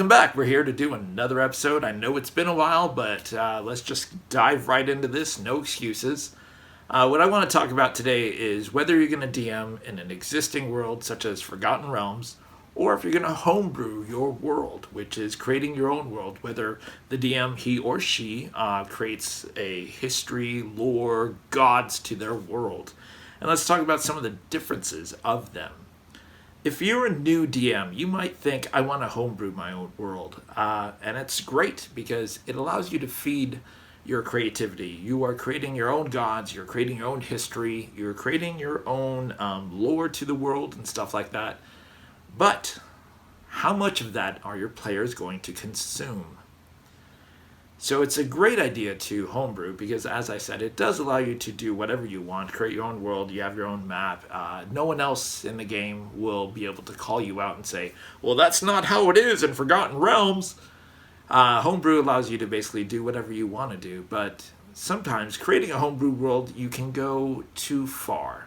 Welcome back. We're here to do another episode. I know it's been a while, but let's just dive right into this. No excuses. What I want to talk about today is whether you're going to DM in an existing world such as Forgotten Realms, or if you're going to homebrew your world, which is creating your own world, whether the DM, he or she, creates a history, lore, gods to their world. And let's talk about some of the differences of them. If you're a new DM, you might think, I want to homebrew my own world. And it's great because it allows you to feed your creativity. You are creating your own gods, you're creating your own history, you're creating your own lore to the world and stuff like that. But how much of that are your players going to consume? So it's a great idea to homebrew because, as I said, it does allow you to do whatever you want, create your own world, you have your own map. No one else in the game will be able to call you out and say, well, that's not how it is in Forgotten Realms. Homebrew allows you to basically do whatever you want to do, but sometimes creating a homebrew world, you can go too far.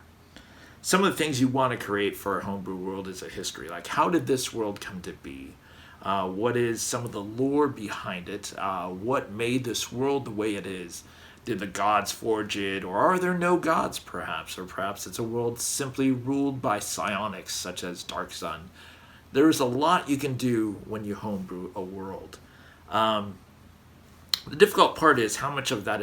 Some of the things you want to create for a homebrew world is a history. Like, how did this world come to be? What is some of the lore behind it? What made this world the way it is? Did the gods forge it? Or are there no gods, perhaps? Or perhaps it's a world simply ruled by psionics, such as Dark Sun. There's a lot you can do when you homebrew a world. The difficult part is how much of that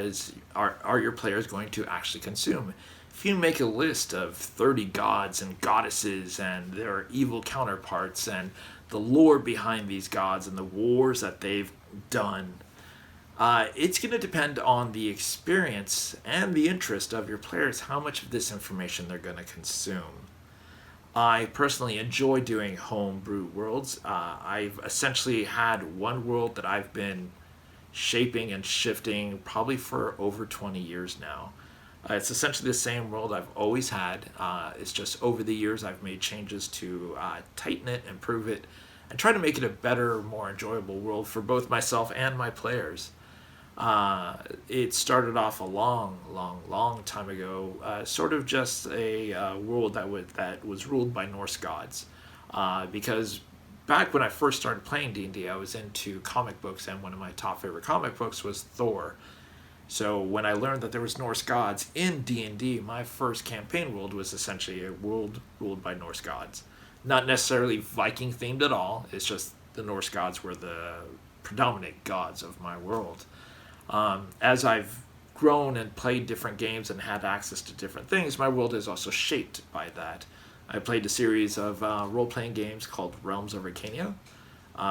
are your players going to actually consume. If you make a list of 30 gods and goddesses and their evil counterparts and the lore behind these gods and the wars that they've done, it's going to depend on the experience and the interest of your players, how much of this information they're going to consume. I personally enjoy doing homebrew worlds. I've essentially had one world that I've been shaping and shifting probably for over 20 years now. It's essentially the same world I've always had. It's just over the years I've made changes to tighten it, improve it, and try to make it a better, more enjoyable world for both myself and my players. It started off a long time ago, sort of just a world that was ruled by Norse gods. Because back when I first started playing D&D, I was into comic books, and one of my top favorite comic books was Thor. So when I learned that there was Norse gods in D&D, my first campaign world was essentially a world ruled by Norse gods. Not necessarily Viking themed at all, it's just the Norse gods were the predominant gods of my world. As I've grown and played different games and had access to different things, my world is also shaped by that. I played a series of role-playing games called Realms of Arcania,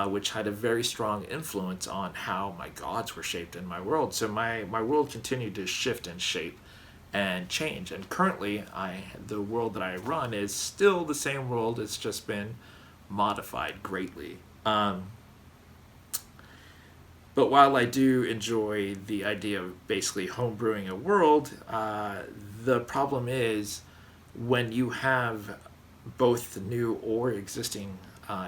which had a very strong influence on how my gods were shaped in my world. So my world continued to shift and shape and change. And currently, the world that I run is still the same world. It's just been modified greatly. But while I do enjoy the idea of basically homebrewing a world, the problem is when you have both new or existing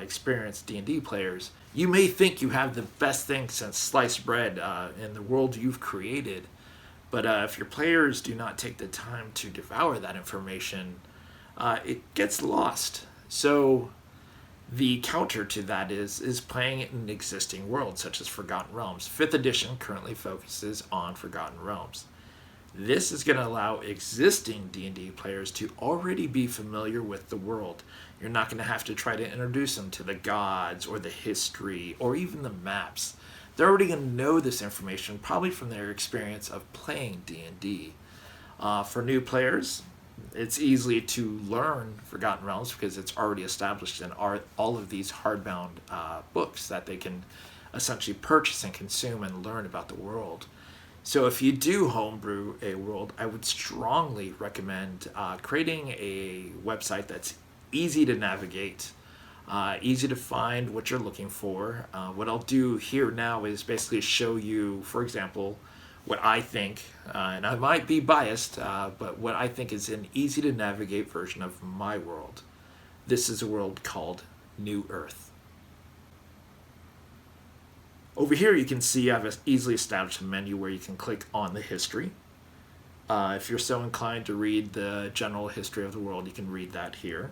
experienced D&D players, you may think you have the best thing since sliced bread in the world you've created, but if your players do not take the time to devour that information, it gets lost. So the counter to that is playing it in an existing world, such as Forgotten Realms. 5th edition currently focuses on Forgotten Realms. This is going to allow existing D&D players to already be familiar with the world. You're not going to have to try to introduce them to the gods or the history or even the maps. They're already going to know this information, probably from their experience of playing D&D. For new players, it's easy to learn Forgotten Realms because it's already established in all of these hardbound books that they can essentially purchase and consume and learn about the world. So if you do homebrew a world, I would strongly recommend creating a website that's easy to navigate, easy to find what you're looking for. What I'll do here now is basically show you, for example, what I think, and I might be biased, but what I think is an easy to navigate version of my world. This is a world called New Earth. Over here you can see I've easily established a menu where you can click on the history. If you're so inclined to read the general history of the world, you can read that here.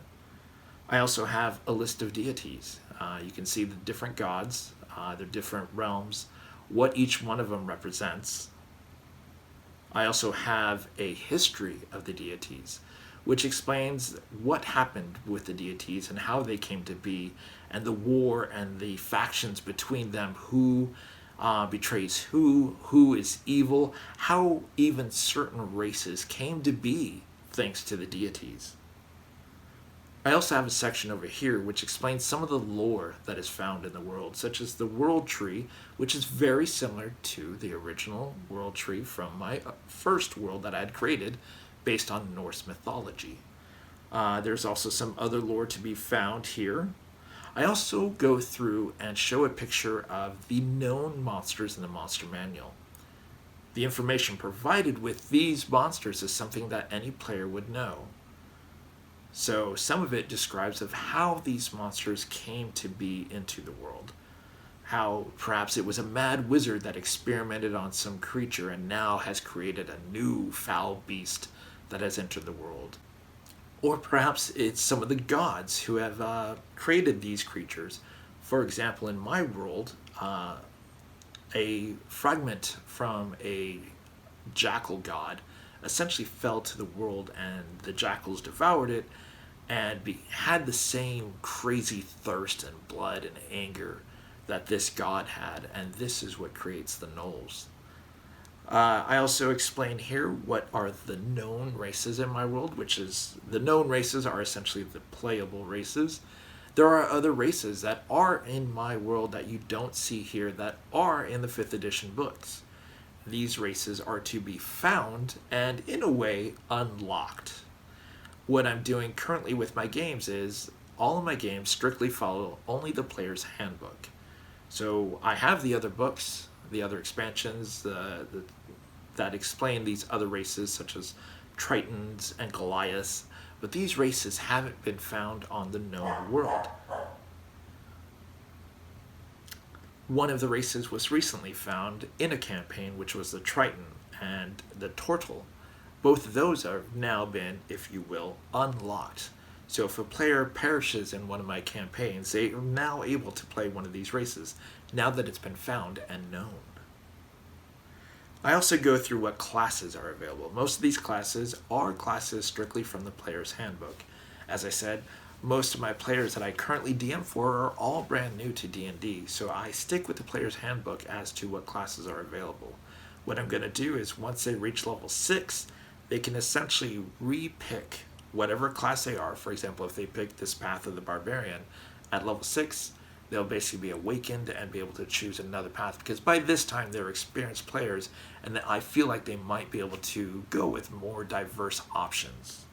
I also have a list of deities. You can see the different gods their different realms, what each one of them represents. I also have a history of the deities, which explains what happened with the deities and how they came to be, and the war and the factions between them, who betrays who is evil, how even certain races came to be thanks to the deities. I also have a section over here which explains some of the lore that is found in the world, such as the world tree, which is very similar to the original world tree from my first world that I had created based on Norse mythology. There's also some other lore to be found here. I also go through and show a picture of the known monsters in the monster manual. The information provided with these monsters is something that any player would know. So some of it describes of how these monsters came to be into the world. How perhaps it was a mad wizard that experimented on some creature and now has created a new foul beast that has entered the world. Or perhaps it's some of the gods who have created these creatures. For example, in my world, a fragment from a jackal god essentially fell to the world, and the jackals devoured it and had the same crazy thirst and blood and anger that this god had, and this is what creates the gnolls. I also explain here what are the known races in my world, which is the known races are essentially the playable races. There are other races that are in my world that you don't see here that are in the 5th edition books. These races are to be found and, in a way, unlocked. What I'm doing currently with my games is all of my games strictly follow only the player's handbook. So I have the other books, the other expansions that explain these other races, such as Tritons and Goliaths, but these races haven't been found on the known world. One of the races was recently found in a campaign, which was the Triton and the Turtle. Both of those have now been, if you will, unlocked. So if a player perishes in one of my campaigns, they are now able to play one of these races, now that it's been found and known. I also go through what classes are available. Most of these classes are classes strictly from the player's handbook. As I said, most of my players that I currently DM for are all brand new to D&D, so I stick with the player's handbook as to what classes are available. What I'm going to do is once they reach level 6, they can essentially re-pick whatever class they are. For example, if they pick this Path of the Barbarian, at level 6, they'll basically be awakened and be able to choose another path, because by this time they're experienced players, and I feel like they might be able to go with more diverse options.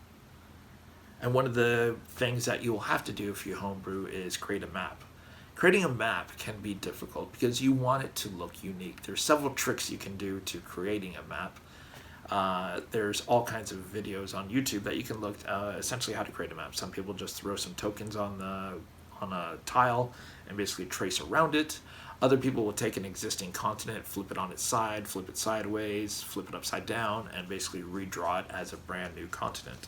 And one of the things that you will have to do if you homebrew is create a map. Creating a map can be difficult because you want it to look unique. There's several tricks you can do to creating a map. There's all kinds of videos on YouTube that you can look essentially how to create a map. Some people just throw some tokens on a tile and basically trace around it. Other people will take an existing continent, flip it on its side, flip it sideways, flip it upside down, and basically redraw it as a brand new continent.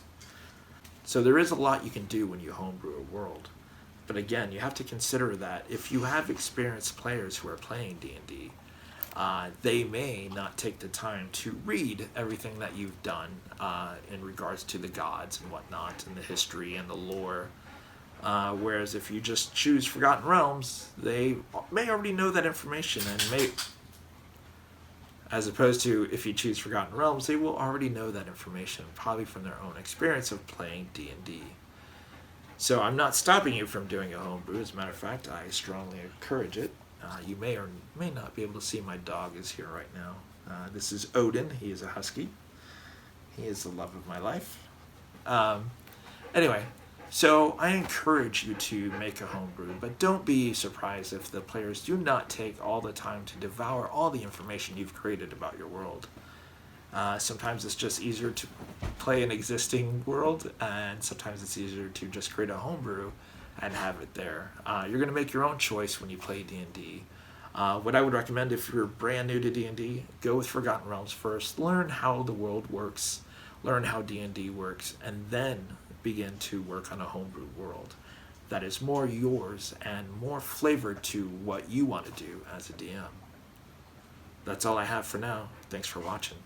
So there is a lot you can do when you homebrew a world. But again, you have to consider that if you have experienced players who are playing D&D, they may not take the time to read everything that you've done in regards to the gods and whatnot, and the history and the lore. Whereas if you just choose Forgotten Realms, they may already know that information, and may, as opposed to if you choose Forgotten Realms, they will already know that information, probably from their own experience of playing D&D. So I'm not stopping you from doing a homebrew. As a matter of fact, I strongly encourage it. You may or may not be able to see my dog is here right now. This is Odin. He is a husky. He is the love of my life. Anyway, so I encourage you to make a homebrew, but don't be surprised if the players do not take all the time to devour all the information you've created about your world. Sometimes it's just easier to play an existing world, and sometimes it's easier to just create a homebrew and have it there. You're going to make your own choice when you play D&D. What I would recommend if you're brand new to D&D, go with Forgotten Realms first. Learn how the world works, learn how D&D works, and then begin to work on a homebrew world. that is more yours and more flavored to what you want to do as a DM. That's all I have for now. Thanks for watching.